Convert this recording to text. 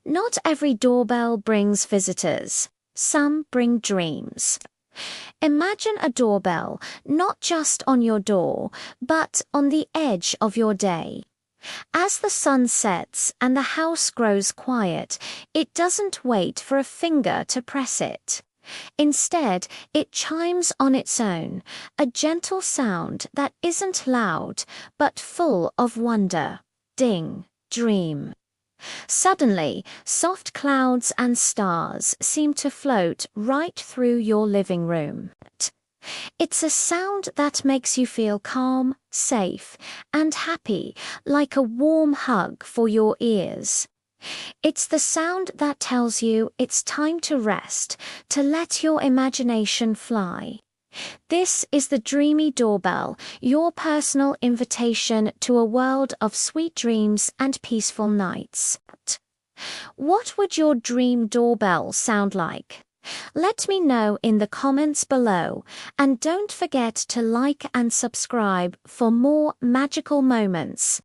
Not every doorbell brings visitors. Some bring dreams. Imagine a doorbell not just on your door, but on the edge of your day. As the sun sets and the house grows quiet, it doesn't wait for a finger to press it. Instead, it chimes on its own, a gentle sound that isn't loud, but full of wonder. Ding, dream. Suddenly, soft clouds and stars seem to float right through your living room. It's a sound that makes you feel calm, safe, and happy, like a warm hug for your ears. It's the sound that tells you it's time to rest, to let your imagination fly. This is the Dreamy Doorbell, your personal invitation to a world of sweet dreams and peaceful nights. What would your dream doorbell sound like? Let me know in the comments below, and don't forget to like and subscribe for more magical moments.